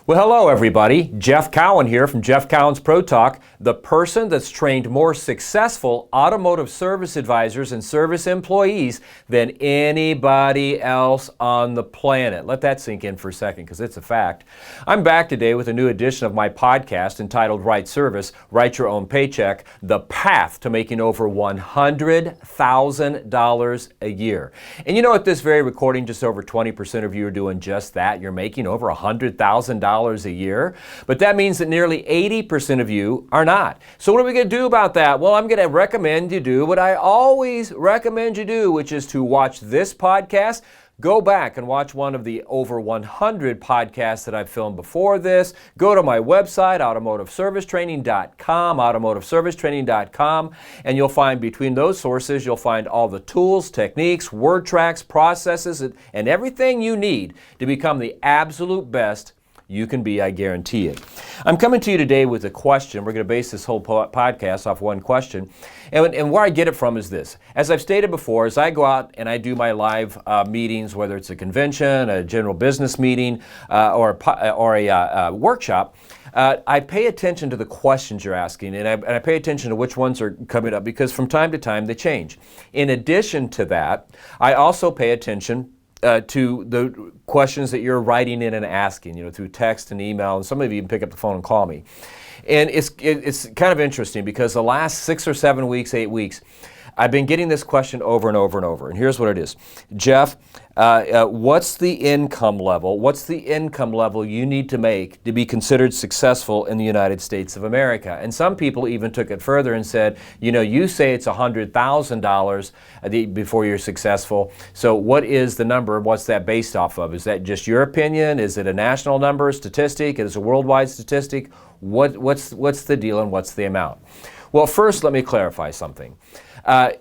Well, hello everybody. Jeff Cowan here from Jeff Cowan's Pro Talk, the person that's trained more successful automotive service advisors and service employees than anybody else on the planet. Let that sink in for a second because it's a fact. I'm back today with a new edition of my podcast entitled Right Service, Write Your Own Paycheck, the path to making over $100,000 a year. And you know, at this very recording, just over 20% of you are doing just that. You're making over $100,000 a year, but that means that nearly 80% of you are not. So what are we going to do about that? Well, I'm going to recommend you do what I always recommend you do, which is to watch this podcast. Go back and watch one of the over 100 podcasts that I've filmed before this. Go to my website, automotiveservicetraining.com, and you'll find between those sources, you'll find all the tools, techniques, word tracks, processes, and everything you need to become the absolute best you can be, I guarantee it. I'm coming to you today with a question. We're going to base this whole podcast off one question. And where I get it from is this. As I've stated before, as I go out and I do my live meetings, whether it's a convention, a general business meeting, or a workshop, I pay attention to the questions you're asking, and I pay attention to which ones are coming up because from time to time they change. In addition to that, I also pay attention to the questions that you're writing in and asking, through text and email, and some of you even pick up the phone and call me. And it's kind of interesting because the last 6 or 7 weeks, 8 weeks, I've been getting this question over and over and over. And here's what it is. Jeff, what's the income level? What's the income level you need to make to be considered successful in the United States of America? And some people even took it further and said, you say it's $100,000 before you're successful. So what is the number? What's that based off of? Is that just your opinion? Is it a national number, statistic? Is it a worldwide statistic? What's the deal and what's the amount? Well, first, let me clarify something.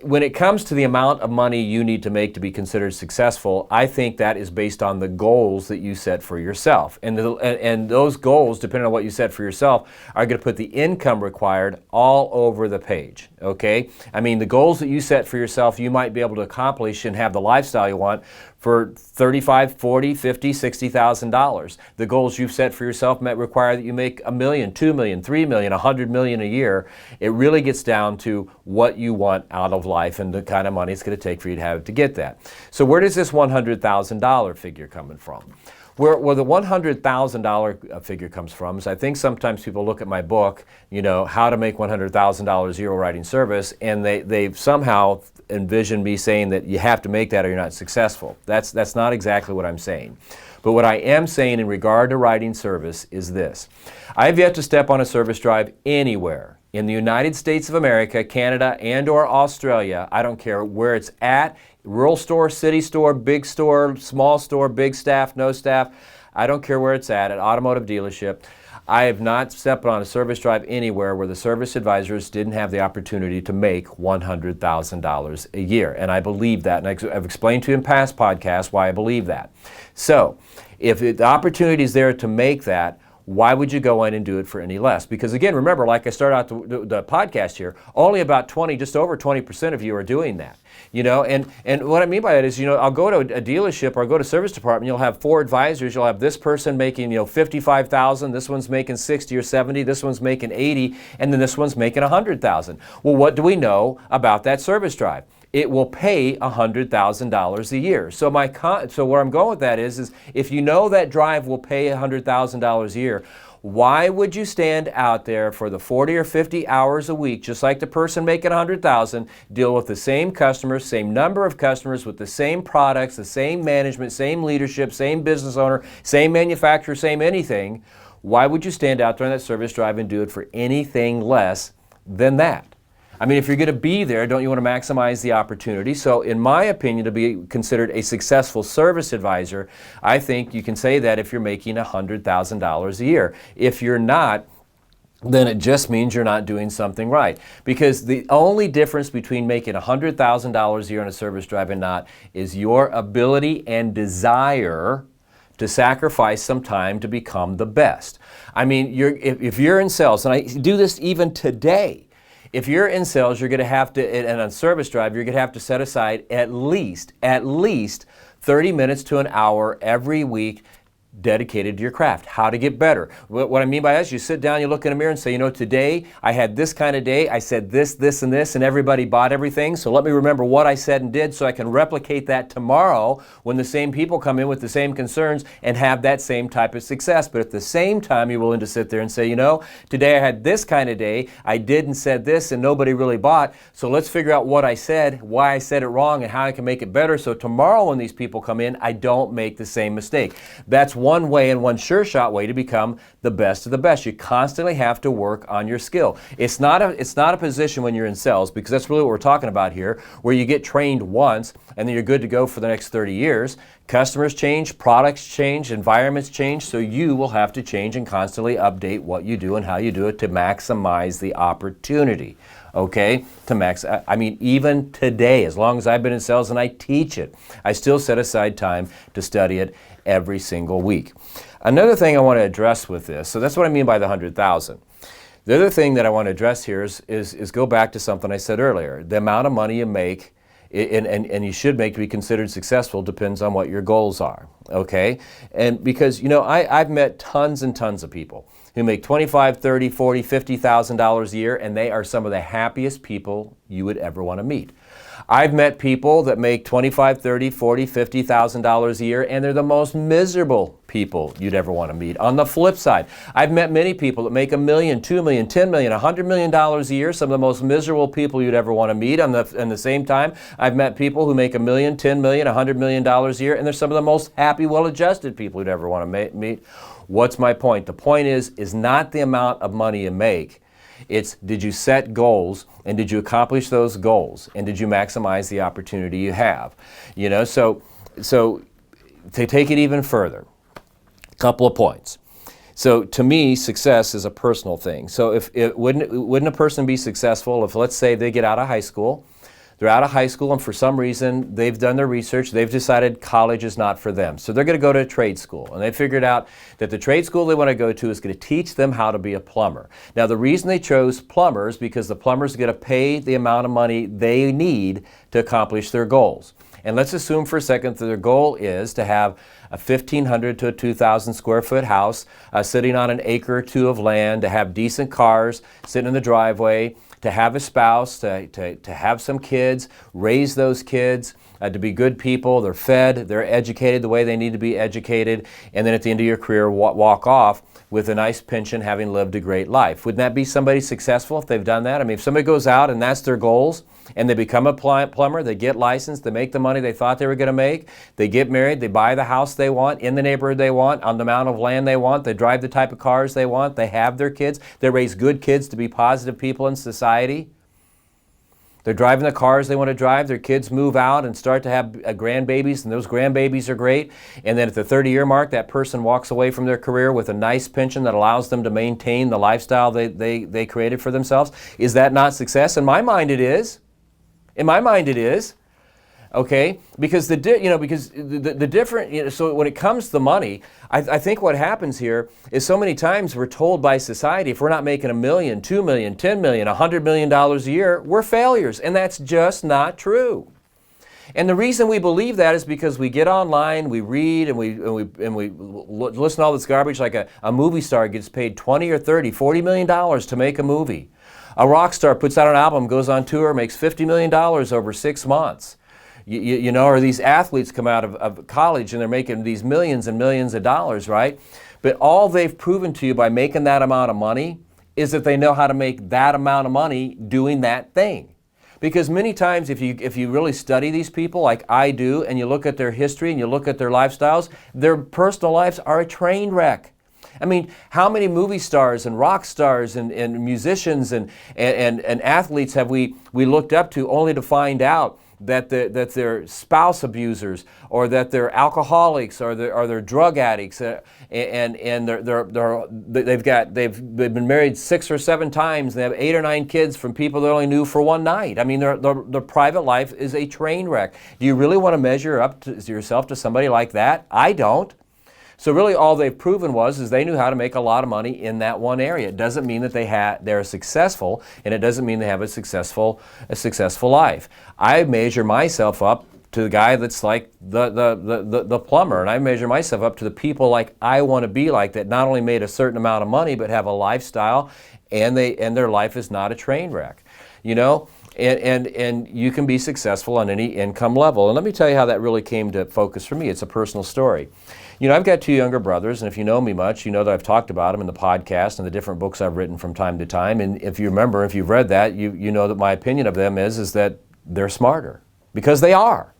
When it comes to the amount of money you need to make to be considered successful, I think that is based on the goals that you set for yourself. And those goals, depending on what you set for yourself, are going to put the income required all over the page, okay? I mean, the goals that you set for yourself, you might be able to accomplish and have the lifestyle you want for $35,000, $40,000, $50,000, $60,000. The goals you've set for yourself might require that you make $1 million, $2 million, $3 million, $100 million a year. It really gets down to what you want out of life and the kind of money it's going to take for you to have to get that. So where does this $100,000 figure coming from? Where the $100,000 figure comes from is I think sometimes people look at my book, How to Make $100,000 a Year Writing Service, and they've somehow envisioned me saying that you have to make that or you're not successful. That's not exactly what I'm saying. But what I am saying in regard to writing service is this. I've yet to step on a service drive anywhere in the United States of America, Canada, and or Australia. I don't care where it's at, rural store, city store, big store, small store, big staff, no staff. I don't care where it's at, an automotive dealership. I have not stepped on a service drive anywhere where the service advisors didn't have the opportunity to make $100,000 a year. And I believe that, and I've explained to you in past podcasts why I believe that. So, if the opportunity is there to make that, why would you go in and do it for any less? Because again, remember, like I started out the podcast here, only about just over 20% of you are doing that. And what I mean by that is, I'll go to a dealership or I'll go to a service department, you'll have 4 advisors, you'll have this person making, $55,000, this one's making 60 or 70, this one's making 80, and then this one's making 100,000. Well, what do we know about that service drive? It will pay $100,000 a year. So where I'm going with that is if you know that drive will pay $100,000 a year, why would you stand out there for the 40 or 50 hours a week, just like the person making $100,000, deal with the same customers, same number of customers with the same products, the same management, same leadership, same business owner, same manufacturer, same anything? Why would you stand out there on that service drive and do it for anything less than that? I mean, if you're going to be there, don't you want to maximize the opportunity? So in my opinion, to be considered a successful service advisor, I think you can say that if you're making $100,000 a year. If you're not, then it just means you're not doing something right. Because the only difference between making $100,000 a year on a service drive and not is your ability and desire to sacrifice some time to become the best. I mean, if you're in sales, and I do this even today, if you're in sales, you're going to have to, and on service drive, you're going to have to set aside at least 30 minutes to an hour every week dedicated to your craft, how to get better. What I mean by that is you sit down, you look in a mirror and say, you know, today I had this kind of day, I said this, this, and this, and everybody bought everything. So let me remember what I said and did so I can replicate that tomorrow when the same people come in with the same concerns and have that same type of success. But at the same time, you're willing to sit there and say, you know, today I had this kind of day, I did and said this, and nobody really bought. So let's figure out what I said, why I said it wrong, and how I can make it better. So tomorrow when these people come in, I don't make the same mistake. That's one way and one sure shot way to become the best of the best. You constantly have to work on your skill. It's not a position when you're in sales, because that's really what we're talking about here, where you get trained once and then you're good to go for the next 30 years. Customers change, products change, environments change, so you will have to change and constantly update what you do and how you do it to maximize the opportunity. Okay, I mean, even today, as long as I've been in sales and I teach it, I still set aside time to study it every single week. Another thing I want to address with this, so that's what I mean by the 100,000. The other thing that I want to address here is go back to something I said earlier. The amount of money you make and you should make to be considered successful depends on what your goals are, okay? And because, you know, I've met tons and tons of people who make $25,000, $30,000, $40,000, $50,000 a year, and they are some of the happiest people you would ever want to meet. I've met people that make $25,000, $30,000, $40,000, $50,000 a year, and they're the most miserable people you'd ever want to meet. On the flip side, I've met many people that make $1 million, $2 million, $10 million, $100 million a year, some of the most miserable people you'd ever want to meet. In the same time, I've met people who make $1 million, $10 million, $100 million a year, and they're some of the most happy, well-adjusted people you'd ever want to meet. What's my point? The point is not the amount of money you make. It's, did you set goals, and did you accomplish those goals, and did you maximize the opportunity you have? You know, so to take it even further, a couple of points. So to me, success is a personal thing. So wouldn't a person be successful if, let's say, they get out of high school, they're out of high school, and for some reason, they've done their research, they've decided college is not for them. So they're going to go to a trade school, and they figured out that the trade school they want to go to is going to teach them how to be a plumber. Now, the reason they chose plumbers, because the plumbers are going to pay the amount of money they need to accomplish their goals. And let's assume for a second that their goal is to have a 1,500 to a 2,000 square foot house sitting on an acre or two of land, to have decent cars sitting in the driveway, to have a spouse, to have some kids, raise those kids, to be good people, they're fed, they're educated the way they need to be educated, and then at the end of your career walk off with a nice pension, having lived a great life. Wouldn't that be somebody successful if they've done that? I mean, if somebody goes out and that's their goals, and they become a plumber, they get licensed, they make the money they thought they were going to make, they get married, they buy the house they want, in the neighborhood they want, on the amount of land they want, they drive the type of cars they want, they have their kids, they raise good kids to be positive people in society. They're driving the cars they want to drive, their kids move out and start to have grandbabies, and those grandbabies are great. And then at the 30-year mark, that person walks away from their career with a nice pension that allows them to maintain the lifestyle they created for themselves. Is that not success? In my mind, it is. In my mind, it is. Okay, because the different, so when it comes to the money, I think what happens here is so many times we're told by society, if we're not making $1 million, $2 million, $10 million, $100 million a year, we're failures, and that's just not true. And the reason we believe that is because we get online, we read, and we listen to all this garbage, like a movie star gets paid $20 or $30, $40 million to make a movie. A rock star puts out an album, goes on tour, makes $50 million over 6 months. You know, or these athletes come out of college and they're making these millions and millions of dollars, right? But all they've proven to you by making that amount of money is that they know how to make that amount of money doing that thing. Because many times if you really study these people like I do, and you look at their history and you look at their lifestyles, their personal lives are a train wreck. I mean, how many movie stars and rock stars and musicians and athletes have we looked up to only to find out that they're spouse abusers, or that they're alcoholics, or they're drug addicts, and they've been married 6 or 7 times, and they have 8 or 9 kids from people they only knew for one night. I mean, their private life is a train wreck. Do you really want to measure up to yourself to somebody like that? I don't. So really all they've proven is they knew how to make a lot of money in that one area. It doesn't mean that they're successful, and it doesn't mean they have a successful life. I measure myself up to the guy that's like the plumber, and I measure myself up to the people like I want to be like, that not only made a certain amount of money but have a lifestyle, and their life is not a train wreck, you know. And you can be successful on any income level. And let me tell you how that really came to focus for me. It's a personal story. You know, I've got two younger brothers, and if you know me much, you know that I've talked about them in the podcast and the different books I've written from time to time. And if you remember, if you've read that, you know that my opinion of them is that they're smarter, because they are.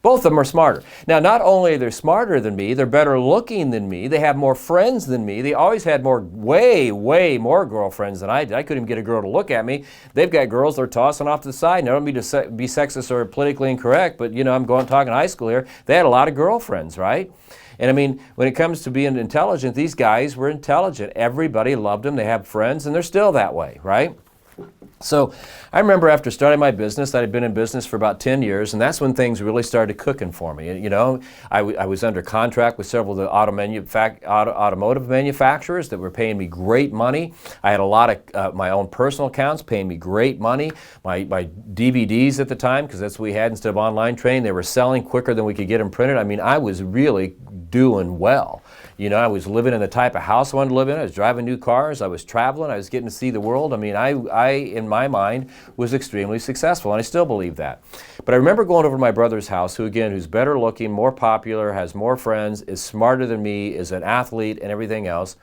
Both of them are smarter. Now, not only are they smarter than me, they're better looking than me, they have more friends than me, they always had way more girlfriends than I did. I couldn't even get a girl to look at me. They've got girls they're tossing off to the side. Now, I don't mean to be sexist or politically incorrect, but, you know, I'm talking high school here. They had a lot of girlfriends, right? And I mean, when it comes to being intelligent, these guys were intelligent. Everybody loved them. They have friends, and they're still that way, right? So I remember after starting my business, that I'd been in business for about 10 years, and that's when things really started cooking for me. You know, I was under contract with several of the automotive manufacturers that were paying me great money. I had a lot of my own personal accounts paying me great money. My DVDs at the time, because that's what we had instead of online training, they were selling quicker than we could get them printed. I mean, I was really doing well. You know, I was living in the type of house I wanted to live in. I was driving new cars. I was traveling. I was getting to see the world. I mean, I in my mind, was extremely successful, and I still believe that. But I remember going over to my brother's house, who's better looking, more popular, has more friends, is smarter than me, is an athlete, and everything else,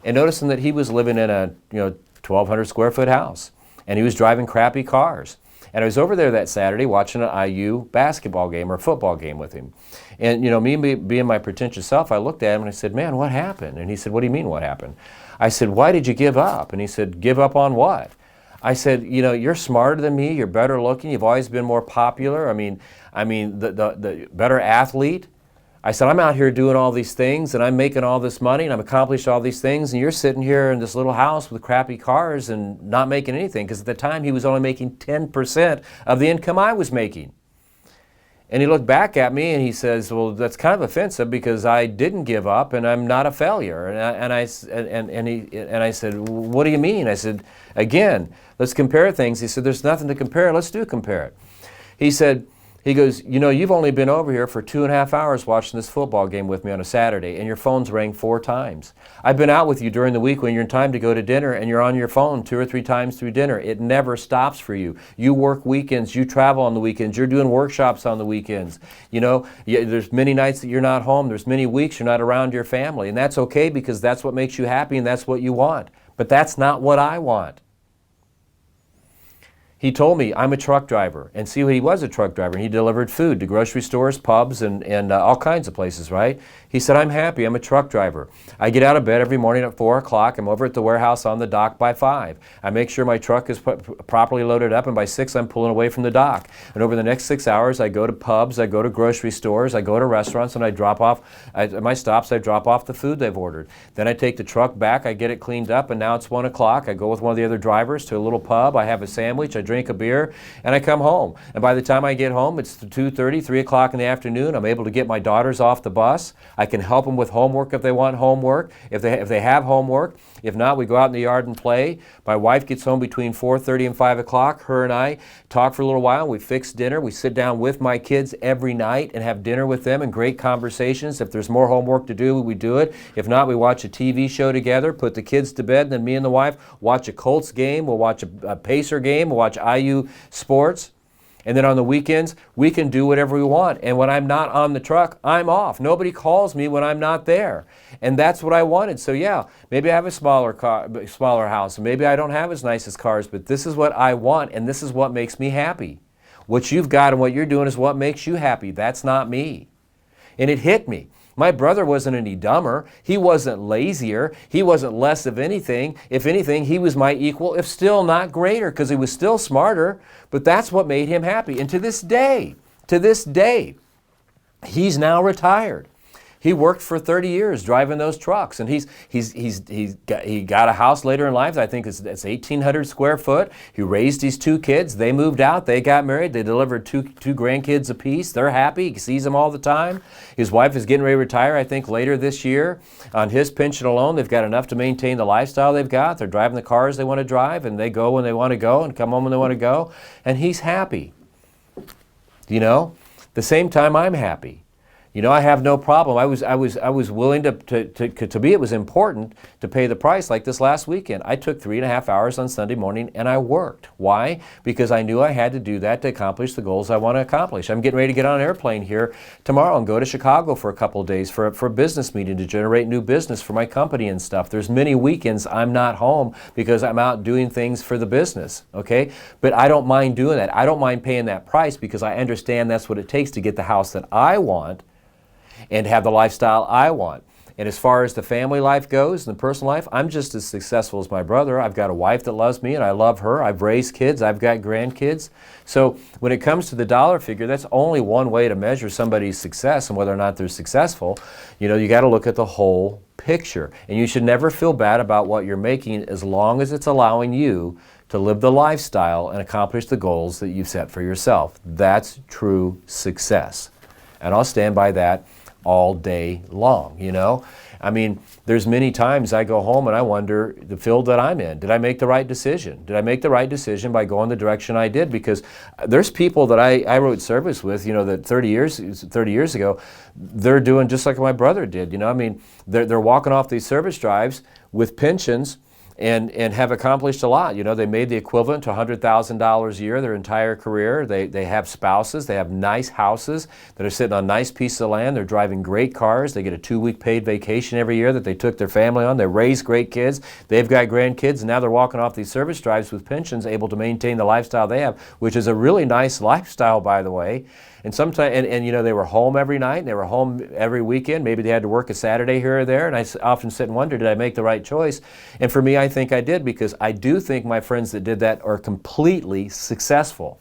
and noticing that he was living in a 1,200 square foot house, and he was driving crappy cars. And I was over there that Saturday watching an IU basketball game or football game with him. And, you know, me being my pretentious self, I looked at him and I said, "Man, what happened?" And he said, "What do you mean, what happened?" I said, "Why did you give up?" And he said, "Give up on what?" I said, "You know, you're smarter than me, you're better looking, you've always been more popular. I mean, the better athlete." I said, "I'm out here doing all these things, and I'm making all this money, and I've accomplished all these things, and you're sitting here in this little house with crappy cars and not making anything," because at the time he was only making 10% of the income I was making. And he looked back at me and he says, "Well, that's kind of offensive because I didn't give up and I'm not a failure." And I said, "What do you mean?" I said, "Again, let's compare things." He said, "There's nothing to compare. Let's compare it." He goes, "You know, you've only been over here for 2.5 hours watching this football game with me on a Saturday, and your phone's rang 4 times. I've been out with you during the week when you're in time to go to dinner, and you're on your phone 2 or 3 times through dinner. It never stops for you. You work weekends, you travel on the weekends, you're doing workshops on the weekends. You know, there's many nights that you're not home, there's many weeks you're not around your family, and that's okay because that's what makes you happy and that's what you want. But that's not what I want." He told me, "I'm a truck driver." And see, he was a truck driver. He delivered food to grocery stores, pubs, and all kinds of places, right? He said, "I'm happy. I'm a truck driver. I get out of bed every morning at 4 o'clock. I'm over at the warehouse on the dock by 5. I make sure my truck is properly loaded up, and by 6, I'm pulling away from the dock. And over the next 6 hours, I go to pubs, I go to grocery stores, I go to restaurants, and I drop off, at my stops, I drop off the food they've ordered. Then I take the truck back, I get it cleaned up, and now it's 1 o'clock. I go with one of the other drivers to a little pub. I have a sandwich, I drink a beer, and I come home. And by the time I get home, it's 2:30, 3 o'clock in the afternoon. I'm able to get my daughters off the bus. I can help them with homework if they want homework, if they have homework. If not, we go out in the yard and play. My wife gets home between 4:30 and 5 o'clock. Her and I talk for a little while. We fix dinner. We sit down with my kids every night and have dinner with them and great conversations. If there's more homework to do, we do it. If not, we watch a TV show together, put the kids to bed, then me and the wife watch a Colts game. We'll watch a Pacer game. We'll watch IU sports. And then on the weekends, we can do whatever we want. And when I'm not on the truck, I'm off. Nobody calls me when I'm not there. And that's what I wanted. So yeah, maybe I have a smaller house. Maybe I don't have as nice as cars, but this is what I want, and this is what makes me happy. What you've got and what you're doing is what makes you happy. That's not me. And it hit me. My brother wasn't any dumber. He wasn't lazier. He wasn't less of anything. If anything, he was my equal, if still not greater, because he was still smarter. But that's what made him happy. And to this day, he's now retired. He worked for 30 years driving those trucks, and he got a house later in life. I think it's 1,800 square foot. He raised his 2 kids. They moved out. They got married. They delivered two grandkids apiece. They're happy. He sees them all the time. His wife is getting ready to retire, I think, later this year. On his pension alone, they've got enough to maintain the lifestyle they've got. They're driving the cars they want to drive, and they go when they want to go and come home when they want to go. And he's happy. You know? the same time I'm happy. You know, I have no problem. I was willing to me, it was important to pay the price. Like this last weekend, I took 3.5 hours on Sunday morning and I worked. Why? Because I knew I had to do that to accomplish the goals I want to accomplish. I'm getting ready to get on an airplane here tomorrow and go to Chicago for a couple of days for a business meeting to generate new business for my company and stuff. There's many weekends I'm not home because I'm out doing things for the business, okay? But I don't mind doing that. I don't mind paying that price because I understand that's what it takes to get the house that I want and have the lifestyle I want. And as far as the family life goes and the personal life, I'm just as successful as my brother. I've got a wife that loves me and I love her. I've raised kids. I've got grandkids. So when it comes to the dollar figure, that's only one way to measure somebody's success and whether or not they're successful. You know, you got to look at the whole picture. And you should never feel bad about what you're making as long as it's allowing you to live the lifestyle and accomplish the goals that you've set for yourself. That's true success. And I'll stand by that all day long, you know? I mean, there's many times I go home and I wonder the field that I'm in. Did I make the right decision? Did I make the right decision by going the direction I did? Because there's people that I wrote service with, you know, that 30 years ago, they're doing just like my brother did, you know? I mean, they're walking off these service drives with pensions and have accomplished a lot. You know, they made the equivalent to $100,000 a year their entire career. They have spouses. They have nice houses that are sitting on nice pieces of land. They're driving great cars. They get a 2-week paid vacation every year that they took their family on. They raise great kids. They've got grandkids, and now they're walking off these service drives with pensions, able to maintain the lifestyle they have, which is a really nice lifestyle, by the way. And sometimes, and you know, they were home every night, and they were home every weekend. Maybe they had to work a Saturday here or there, and I often sit and wonder, did I make the right choice? And for me, I think I did, because I do think my friends that did that are completely successful.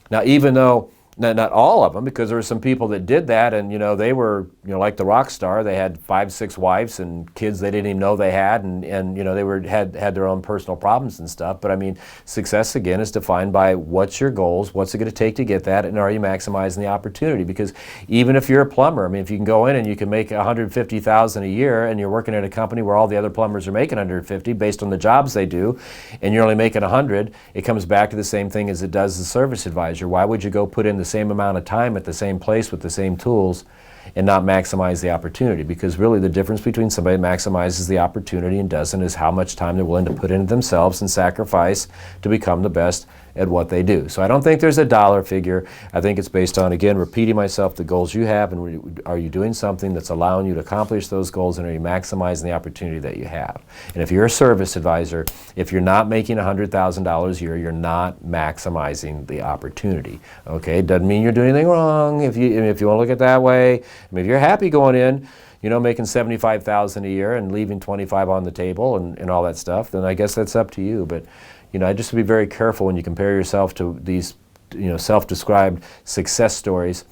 Now, even though, not all of them, because there were some people that did that, and you know, they were, you know, like the rock star. They had 5, 6 wives and kids they didn't even know they had, and you know, they had their own personal problems and stuff. But I mean, success again is defined by what's your goals, what's it going to take to get that, and are you maximizing the opportunity? Because even if you're a plumber, I mean, if you can go in and you can make $150,000 a year, and you're working at a company where all the other plumbers are making $150 based on the jobs they do, and you're only making $100, it comes back to the same thing as it does the service advisor. Why would you go put in the same amount of time at the same place with the same tools and not maximize the opportunity? Because really the difference between somebody that maximizes the opportunity and doesn't is how much time they're willing to put into themselves and sacrifice to become the best at what they do. So I don't think there's a dollar figure. I think it's based on, again, repeating myself, the goals you have, and are you doing something that's allowing you to accomplish those goals, and are you maximizing the opportunity that you have? And if you're a service advisor, if you're not making $100,000 a year, you're not maximizing the opportunity. Okay, doesn't mean you're doing anything wrong if you want to look at it that way. I mean, if you're happy going in, you know, making $75,000 a year and leaving 25 on the table and all that stuff, then I guess that's up to you. But you know, I just be very careful when you compare yourself to these, you know, self-described success stories.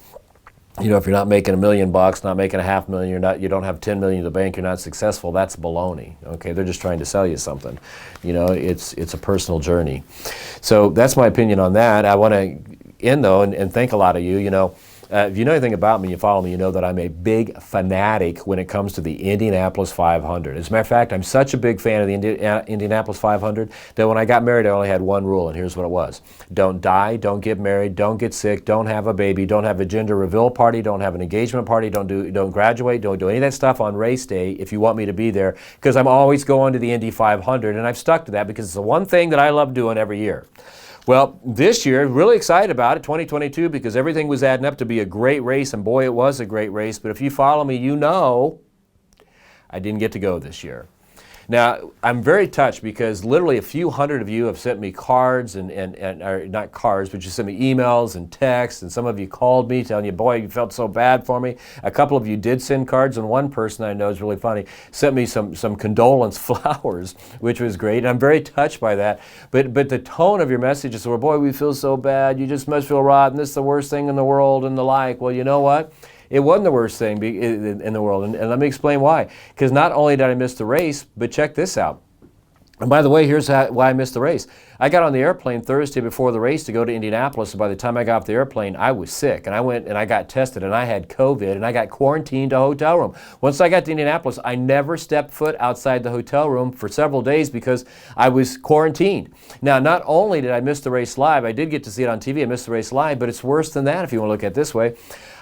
You know, if you're not making $1 million, not making $500,000, you don't have $10 million in the bank, you're not successful. That's baloney. Okay, they're just trying to sell you something. You know, it's a personal journey. So that's my opinion on that. I want to end though and thank a lot of you. You know, if you know anything about me, you follow me, you know that I'm a big fanatic when it comes to the Indianapolis 500. As a matter of fact, I'm such a big fan of the Indianapolis 500 that when I got married, I only had one rule, and here's what it was. Don't die, don't get married, don't get sick, don't have a baby, don't have a gender reveal party, don't have an engagement party, don't graduate, don't do any of that stuff on race day if you want me to be there, because I'm always going to the Indy 500, and I've stuck to that because it's the one thing that I love doing every year. Well, this year, really excited about it, 2022, because everything was adding up to be a great race, and boy, it was a great race. But if you follow me, you know I didn't get to go this year. Now, I'm very touched because literally a few hundred of you have sent me cards or not cards, but you sent me emails and texts, and some of you called me telling you, boy, you felt so bad for me. A couple of you did send cards, and one person I know is really funny, sent me some condolence flowers, which was great. And I'm very touched by that. But the tone of your messages were, boy, we feel so bad. You just must feel rotten. This is the worst thing in the world and the like. Well, you know what? It wasn't the worst thing in the world, and let me explain why. Because not only did I miss the race, but check this out. And by the way, here's why I missed the race. I got on the airplane Thursday before the race to go to Indianapolis, and by the time I got off the airplane, I was sick, and I went and I got tested, and I had COVID, and I got quarantined to a hotel room. Once I got to Indianapolis, I never stepped foot outside the hotel room for several days because I was quarantined. Now, not only did I miss the race live, I did get to see it on TV, I missed the race live, but it's worse than that if you want to look at it this way.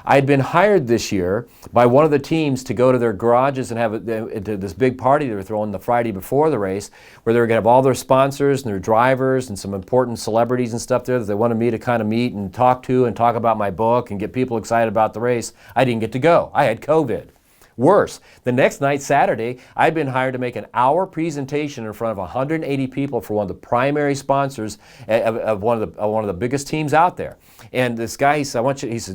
I'd been hired this year by one of the teams to go to their garages and have this big party they were throwing the Friday before the race, where they were going to have all their sponsors and their drivers and some important celebrities and stuff there that they wanted me to kind of meet and talk to and talk about my book and get people excited about the race. I didn't get to go. I had COVID. Worse, the next night, Saturday, I'd been hired to make an hour presentation in front of 180 people for one of the primary sponsors of one of the biggest teams out there. And this guy, he said,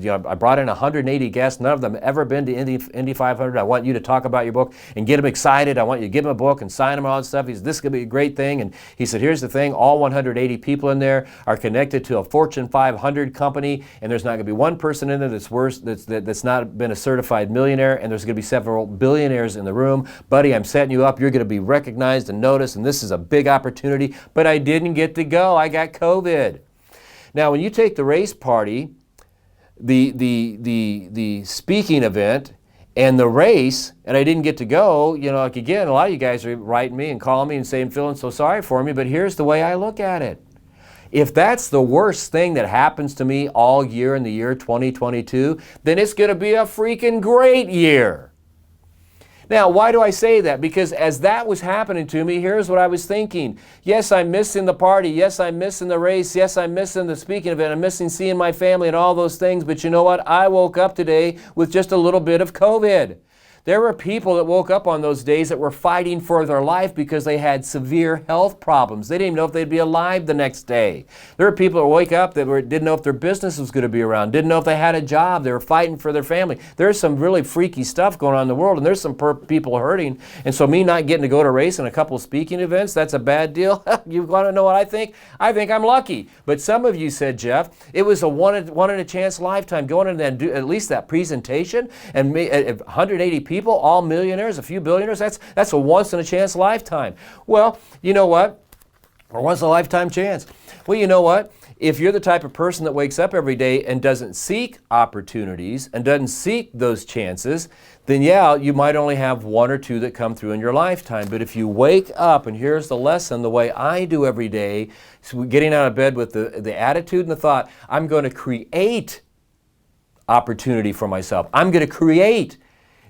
I brought in 180 guests. None of them have ever been to Indy 500. I want you to talk about your book and get them excited. I want you to give them a book and sign them and all that stuff. He said, this is going to be a great thing. And he said, here's the thing. All 180 people in there are connected to a Fortune 500 company, and there's not going to be one person in there that's not been a certified millionaire, and there's going to be several billionaires in the room. Buddy, I'm setting you up. You're going to be recognized and noticed, and this is a big opportunity. But I didn't get to go. I got COVID. Now, when you take the race party, the speaking event, and the race, and I didn't get to go, like again, a lot of you guys are writing me and calling me and saying, feeling so sorry for me, but here's the way I look at it. If that's the worst thing that happens to me all year in the year 2022, then it's going to be a freaking great year. Now, why do I say that? Because as that was happening to me, here's what I was thinking. Yes, I'm missing the party. Yes, I'm missing the race. Yes, I'm missing the speaking event. I'm missing seeing my family and all those things. But you know what? I woke up today with just a little bit of COVID. There were people that woke up on those days that were fighting for their life because they had severe health problems. They didn't even know if they'd be alive the next day. There were people that wake up that didn't know if their business was going to be around, didn't know if they had a job. They were fighting for their family. There's some really freaky stuff going on in the world, and there's some people hurting. And so me not getting to go to a race and a couple of speaking events, that's a bad deal. You want to know what I think? I think I'm lucky. But some of you said, Jeff, it was a one in a chance lifetime. Going in and do at least that presentation and 180 people, all millionaires, a few billionaires, that's a once in a chance lifetime. Well, you know what? A once in a lifetime chance. Well, you know what? If you're the type of person that wakes up every day and doesn't seek opportunities and doesn't seek those chances, then yeah, you might only have one or two that come through in your lifetime. But if you wake up, and here's the lesson, the way I do every day, so getting out of bed with the attitude and the thought, I'm going to create opportunity for myself. I'm going to create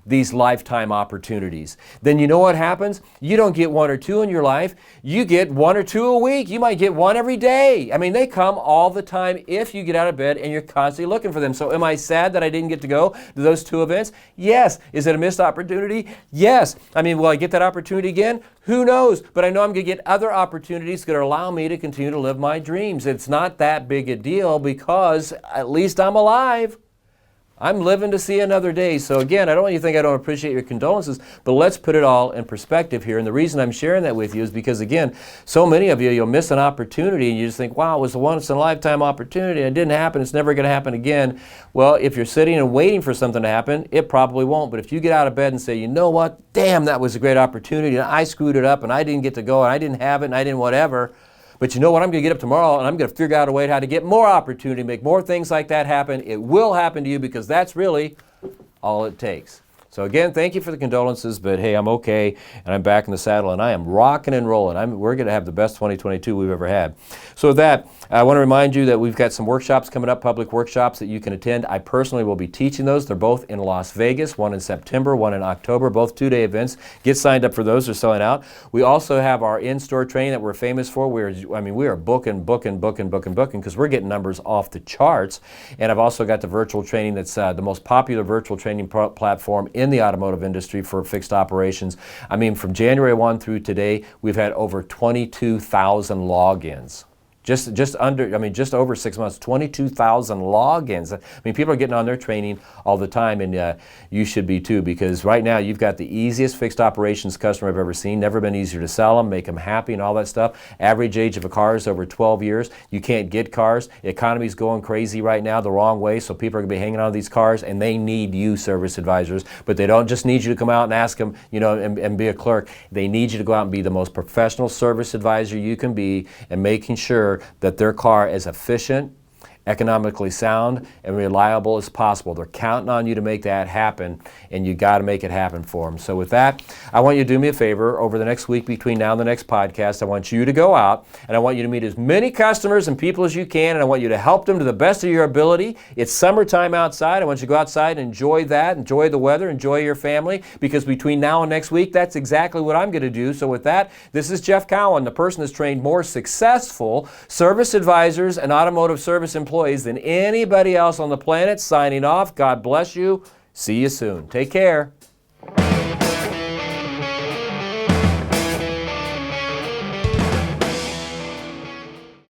these lifetime opportunities. Then you know what happens? You don't get one or two in your life. You get one or two a week. You might get one every day. I mean, they come all the time if you get out of bed and you're constantly looking for them. So am I sad that I didn't get to go to those two events? Yes. Is it a missed opportunity? Yes. I mean, will I get that opportunity again? Who knows? But I know I'm going to get other opportunities that allow me to continue to live my dreams. It's not that big a deal because at least I'm alive. I'm living to see another day. So again, I don't want you to think I don't appreciate your condolences, but let's put it all in perspective here. And the reason I'm sharing that with you is because, again, so many of you, you'll miss an opportunity and you just think, wow, it was a once-in-a-lifetime opportunity. It didn't happen. It's never going to happen again. Well, if you're sitting and waiting for something to happen, it probably won't. But if you get out of bed and say, you know what, damn, that was a great opportunity, and I screwed it up, and I didn't get to go, and I didn't have it, and I didn't whatever, but you know what? I'm going to get up tomorrow and I'm going to figure out a way how to get more opportunity, make more things like that happen. It will happen to you because that's really all it takes. So again, thank you for the condolences, but hey, I'm okay, and I'm back in the saddle, and I am rocking and rolling. We're going to have the best 2022 we've ever had. So with that, I want to remind you that we've got some workshops coming up, public workshops that you can attend. I personally will be teaching those. They're both in Las Vegas, one in September, one in October, both two-day events. Get signed up for those. They're selling out. We also have our in-store training that we're famous for. We are booking because we're getting numbers off the charts. And I've also got the virtual training that's the most popular virtual training platform in the automotive industry for fixed operations. I mean, from January 1 through today, we've had over 22,000 logins. Just over 6 months, 22,000 logins. I mean, people are getting on their training all the time, and you should be too, because right now you've got the easiest fixed operations customer I've ever seen. Never been easier to sell them, make them happy, and all that stuff. Average age of a car is over 12 years. You can't get cars. The economy's going crazy right now the wrong way, so people are going to be hanging on to these cars, and they need you, service advisors. But they don't just need you to come out and ask them, and be a clerk. They need you to go out and be the most professional service advisor you can be, and making sure that their car is efficient, economically sound, and reliable as possible. They're counting on you to make that happen, and you got to make it happen for them. So with that, I want you to do me a favor over the next week between now and the next podcast. I want you to go out, and I want you to meet as many customers and people as you can, and I want you to help them to the best of your ability. It's summertime outside. I want you to go outside and enjoy that, enjoy the weather, enjoy your family, because between now and next week, that's exactly what I'm going to do. So with that, this is Jeff Cowan, the person that's trained more successful service advisors and automotive service employees than anybody else on the planet, signing off. God bless you. See you soon. Take care.